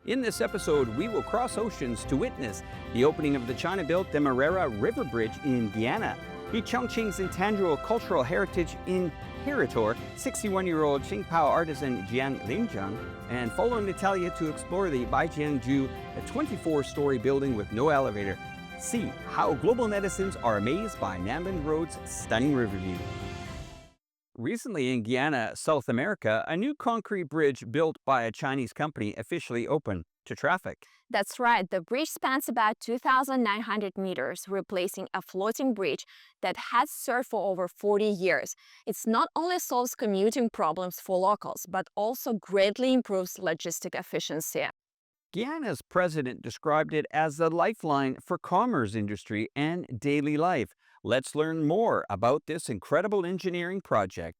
In this episode, we will cross oceans to witness the opening of the China-built Demerara River Bridge in Guyana, iChongqing's intangible cultural heritage inheritor, 61-year-old qipao artisan Jiang Linjiang, and follow Natalia to explore the Baixiangju, a 24-story building with no elevator. See how global netizens are amazed by Namban Road's stunning river view. Recently in Guyana, South America, a new concrete bridge built by a Chinese company officially opened to traffic. That's right, the bridge spans about 2,900 meters, replacing a floating bridge that has served for over 40 years. It not only solves commuting problems for locals, but also greatly improves logistic efficiency. Guyana's president described it as the lifeline for commerce industry and daily life. Let's learn more about this incredible engineering project.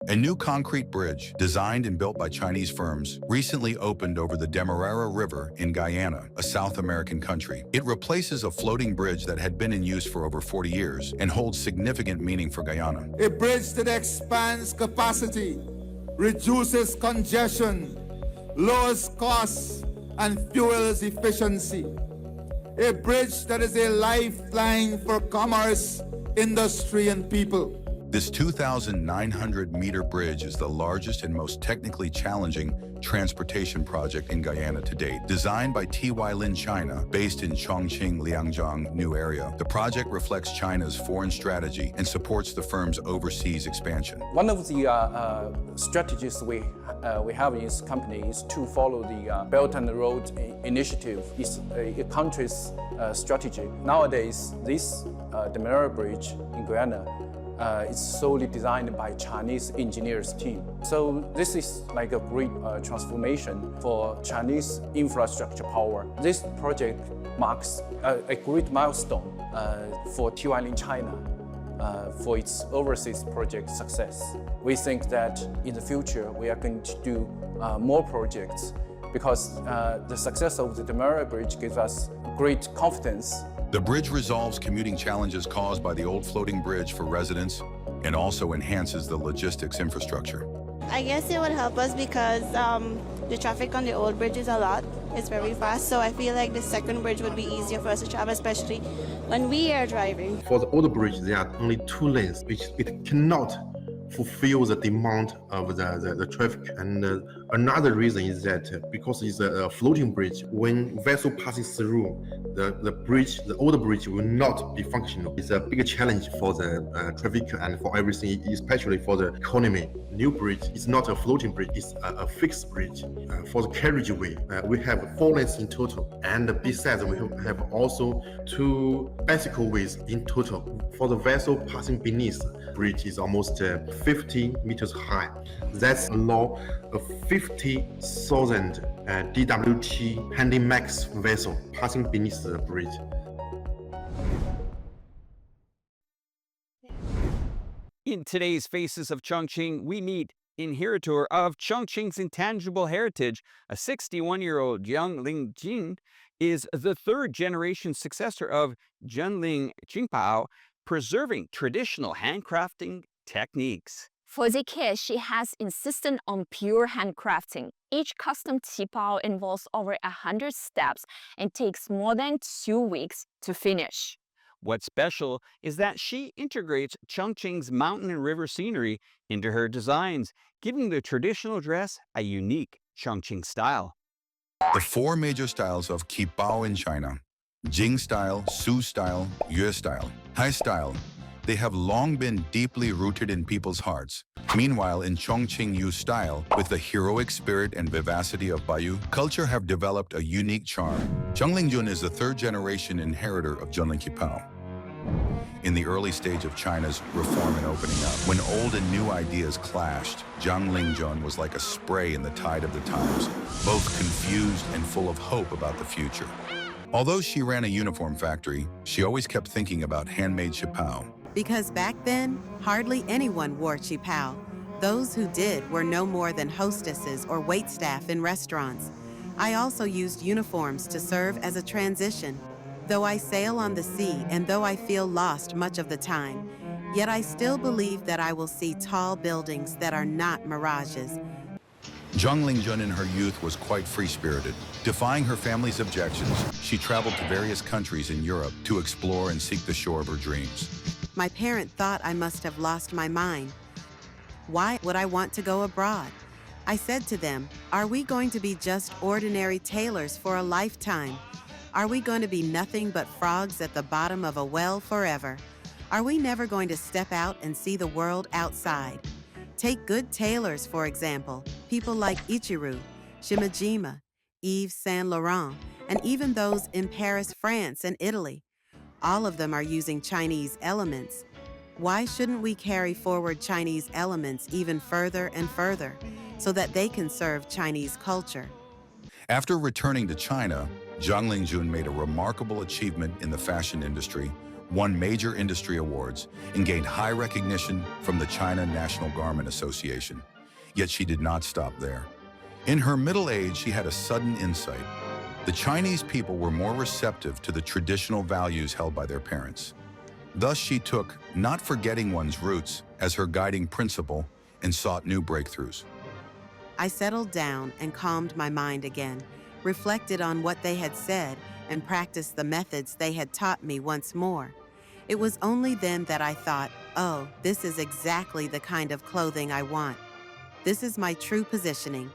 A new concrete bridge, designed and built by Chinese firms, recently opened over the Demerara River in Guyana, a South American country. It replaces a floating bridge that had been in use for over 40 years and holds significant meaning for Guyana. A bridge that expands capacity, reduces congestion, lowers costs, and fuels efficiency. A bridge that is a lifeline for commerce, industry, and people. This 2,900-meter bridge is the largest and most technically challenging transportation project in Guyana to date. Designed by TY-Lin China, based in Chongqing, Liangjiang new area, the project reflects China's foreign strategy and supports the firm's overseas expansion. One of the strategies we have in this company is to follow the Belt and Road Initiative. It's a country's strategy. Nowadays, this Demerara Bridge in Guyana it's solely designed by Chinese engineers team. So this is like a great transformation for Chinese infrastructure power. This project marks a great milestone for TY-Lin China for its overseas project success. We think that in the future we are going to do more projects because the success of the Demerara Bridge gives us great confidence. The bridge resolves commuting challenges caused by the old floating bridge for residents and also enhances the logistics infrastructure. I guess it would help us because the traffic on the old bridge is a lot. It's very fast, so I feel like the second bridge would be easier for us to travel, especially when we are driving. For the old bridge, there are only two lanes, which it cannot fulfill the demand of the traffic. And another reason is that because it's a floating bridge, when vessel passes through, the old bridge will not be functional. It's a big challenge for the traffic and for everything, especially for the economy. New bridge is not a floating bridge, it's a fixed bridge. For the carriageway, we have 4 lanes in total. And besides, we have also 2 bicycle ways in total. For the vessel passing beneath, bridge is almost 50 meters high. That's allow a 50,000 DWT Handymax vessel passing beneath the bridge. In today's Faces of Chongqing, we meet inheritor of Chongqing's intangible heritage. A 61-year-old Jiang Linjiang is the 3rd-generation successor of Zhenling qipao, preserving traditional handcrafting techniques. For decades, she has insisted on pure handcrafting. Each custom qipao involves over 100 steps and takes more than 2 weeks to finish. What's special is that she integrates Chongqing's mountain and river scenery into her designs, giving the traditional dress a unique Chongqing style. The 4 major styles of qipao in China: Jing style, Su style, Yue style, Hai style. They have long been deeply rooted in people's hearts. Meanwhile, in Chongqing Yu style, with the heroic spirit and vivacity of Baiyu, culture have developed a unique charm. Jiang Lingjun is the 3rd-generation inheritor of Zhenling qipao. In the early stage of China's reform and opening up, when old and new ideas clashed, Jiang Lingjun was like a spray in the tide of the times, both confused and full of hope about the future. Although she ran a uniform factory, she always kept thinking about handmade qipao. Because back then, hardly anyone wore qipao. Those who did were no more than hostesses or waitstaff in restaurants. I also used uniforms to serve as a transition. Though I sail on the sea and though I feel lost much of the time, yet I still believe that I will see tall buildings that are not mirages. Zhang Lingjun in her youth was quite free-spirited. Defying her family's objections, she traveled to various countries in Europe to explore and seek the shore of her dreams. My parent thought I must have lost my mind. Why would I want to go abroad? I said to them, are we going to be just ordinary tailors for a lifetime? Are we going to be nothing but frogs at the bottom of a well forever? Are we never going to step out and see the world outside? Take good tailors, for example, people like Ichiru, Shimajima, Yves Saint Laurent, and even those in Paris, France, and Italy. All of them are using Chinese elements. Why shouldn't we carry forward Chinese elements even further and further so that they can serve Chinese culture? After returning to China, Zhang Lingjun made a remarkable achievement in the fashion industry, won major industry awards, and gained high recognition from the China National Garment Association. Yet she did not stop there. In her middle age, she had a sudden insight. The Chinese people were more receptive to the traditional values held by their parents. Thus, she took not forgetting one's roots as her guiding principle and sought new breakthroughs. I settled down and calmed my mind again, reflected on what they had said, and practiced the methods they had taught me once more. It was only then that I thought, oh, this is exactly the kind of clothing I want. This is my true positioning.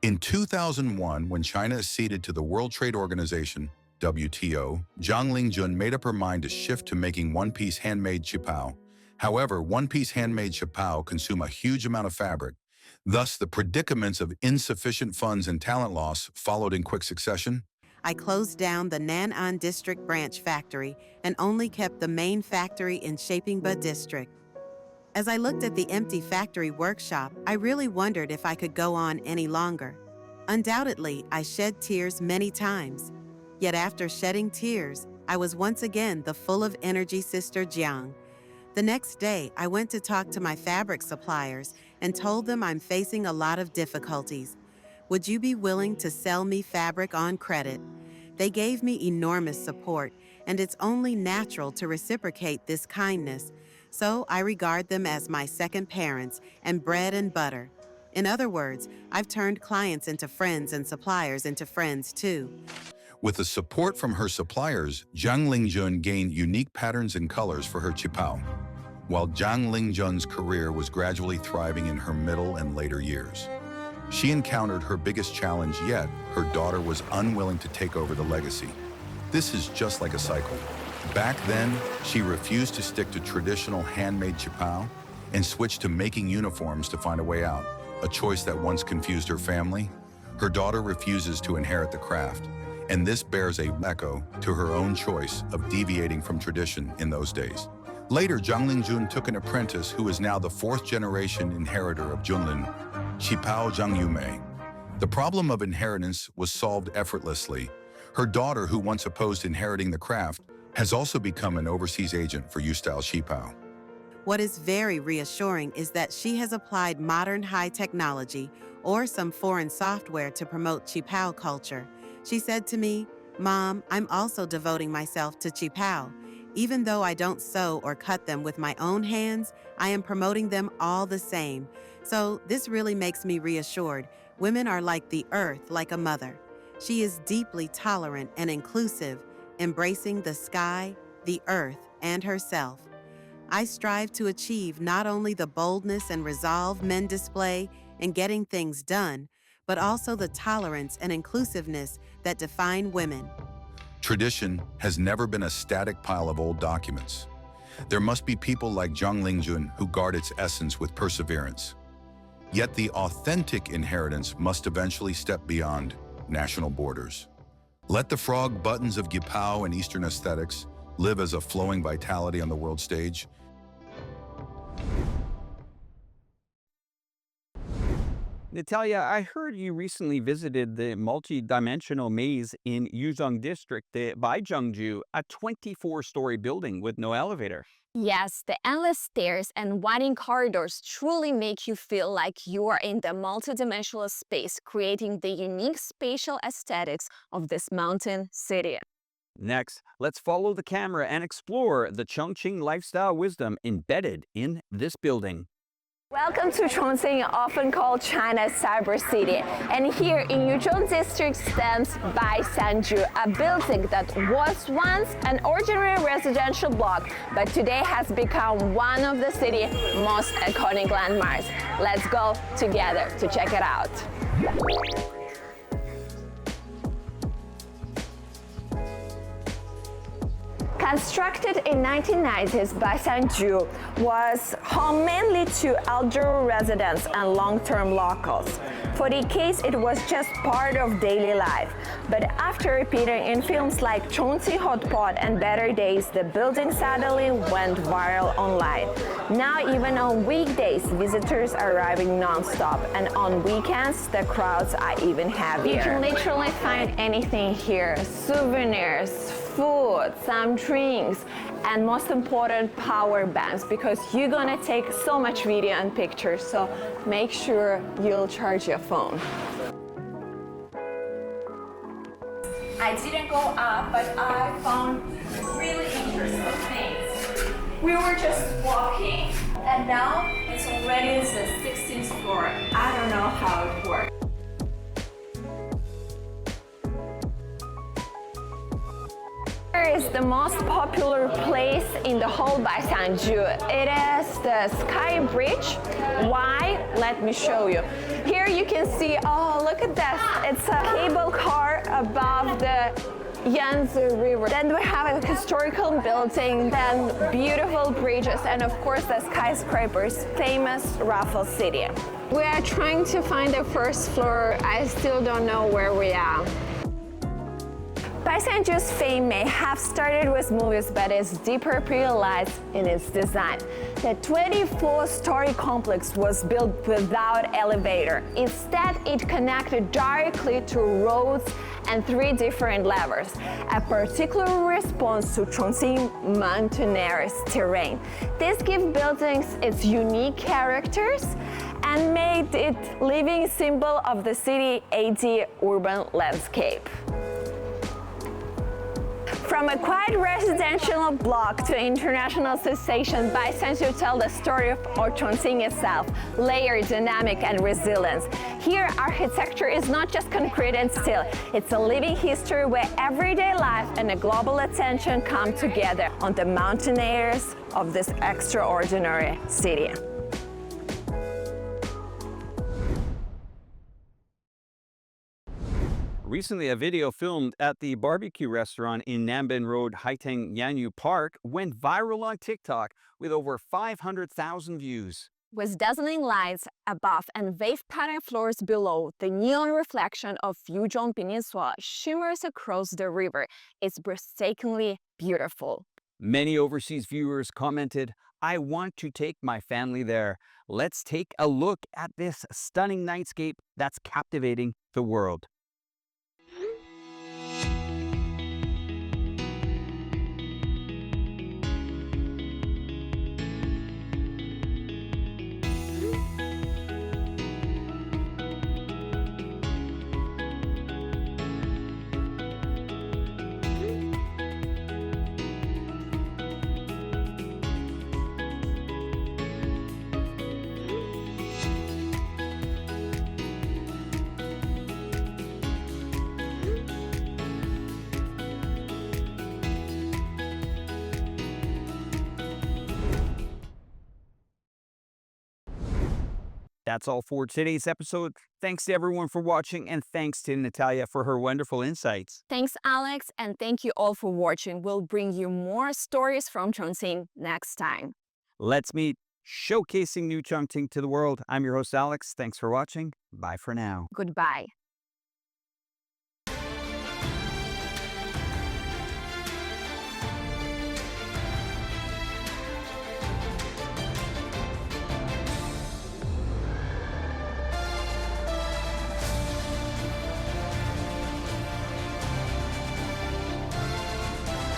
In 2001, when China acceded to the World Trade Organization, WTO, Zhang Lingjun made up her mind to shift to making one-piece handmade qipao. However, one-piece handmade qipao consume a huge amount of fabric. Thus, the predicaments of insufficient funds and talent loss followed in quick succession. I closed down the Nan'an District branch factory and only kept the main factory in Shapingba District. As I looked at the empty factory workshop, I really wondered if I could go on any longer. Undoubtedly, I shed tears many times. Yet after shedding tears, I was once again the full of energy Sister Jiang. The next day, I went to talk to my fabric suppliers and told them I'm facing a lot of difficulties. Would you be willing to sell me fabric on credit? They gave me enormous support, and it's only natural to reciprocate this kindness. So I regard them as my second parents and bread and butter. In other words, I've turned clients into friends and suppliers into friends too. With the support from her suppliers, Zhang Lingjun gained unique patterns and colors for her qipao, while Zhang Lingjun's career was gradually thriving in her middle and later years. She encountered her biggest challenge yet. Her daughter was unwilling to take over the legacy. This is just like a cycle. Back then, she refused to stick to traditional handmade qipao and switched to making uniforms to find a way out, a choice that once confused her family. Her daughter refuses to inherit the craft, and this bears an echo to her own choice of deviating from tradition in those days. Later, Zhang Lingjun took an apprentice who is now the fourth-generation inheritor of Junlin, qipao Zhang Yumei. The problem of inheritance was solved effortlessly. Her daughter, who once opposed inheriting the craft, has also become an overseas agent for U-style qipao. What is very reassuring is that she has applied modern high technology or some foreign software to promote qipao culture. She said to me, "Mom, I'm also devoting myself to qipao. Even though I don't sew or cut them with my own hands, I am promoting them all the same. So this really makes me reassured. Women are like the earth, like a mother. She is deeply tolerant and inclusive, embracing the sky, the earth, and herself. I strive to achieve not only the boldness and resolve men display in getting things done, but also the tolerance and inclusiveness that define women." Tradition has never been a static pile of old documents. There must be people like Zhang Lingjun who guard its essence with perseverance. Yet the authentic inheritance must eventually step beyond national borders. Let the frog buttons of qipao and Eastern aesthetics live as a flowing vitality on the world stage. Natalia, I heard you recently visited the multi-dimensional maze in Yuzhong District, the Baixiangju, a 24-story building with no elevator. Yes, the endless stairs and winding corridors truly make you feel like you are in the multidimensional space, creating the unique spatial aesthetics of this mountain city. Next, let's follow the camera and explore the Chongqing lifestyle wisdom embedded in this building. Welcome to Chongqing, often called China's Cyber City. And here in Yuzhou district stands Baixiangju, a building that was once an ordinary residential block, but today has become one of the city's most iconic landmarks. Let's go together to check it out. Constructed in 1990s, Baixiangju was home mainly to elderly residents and long-term locals. For decades, it was just part of daily life. But after appearing in films like Chongqing Hot Pot and Better Days, the building suddenly went viral online. Now, even on weekdays, visitors are arriving non-stop, and on weekends, the crowds are even heavier. You can literally find anything here: souvenirs, food, some drinks, and most important, power banks, because you're gonna take so much video and pictures, so make sure you'll charge your phone. I didn't go up, but I found really interesting things. We were just walking, and now it's already the 16th floor. I don't know how it works. Is the most popular place in the whole Baixiangju. It is the Sky Bridge. Why? Let me show you. Here you can see, oh, look at this. It's a cable car above the Yangtze River. Then we have a historical building, then beautiful bridges, and of course the skyscrapers, famous Raffles City. We are trying to find the first floor. I still don't know where we are. Baixiangju's fame may have started with movies, but is deeper realized in its design. The 24-story complex was built without elevator. Instead, it connected directly to roads and 3 different levels, a particular response to Chongqing mountainous terrain. This gives buildings its unique characters and made it living symbol of the city AD urban landscape. From a quiet residential block to international sensation, Baixiangju tells the story of Chongqing itself, layered, dynamic, and resilient. Here, architecture is not just concrete and steel, it's a living history where everyday life and a global attention come together on the mountain areas of this extraordinary city. Recently, a video filmed at the barbecue restaurant in Nanbin Road, Haiteng Yanyu Park went viral on TikTok with over 500,000 views. With dazzling lights above and wave-pattern floors below, the neon reflection of Yuzhong Peninsula shimmers across the river. It's breathtakingly beautiful. Many overseas viewers commented, "I want to take my family there. Let's take a look at this stunning nightscape that's captivating the world." That's all for today's episode. Thanks to everyone for watching, and thanks to Natalia for her wonderful insights. Thanks, Alex, and thank you all for watching. We'll bring you more stories from Chongqing next time. Let's meet showcasing New Chongqing to the world. I'm your host, Alex. Thanks for watching. Bye for now. Goodbye.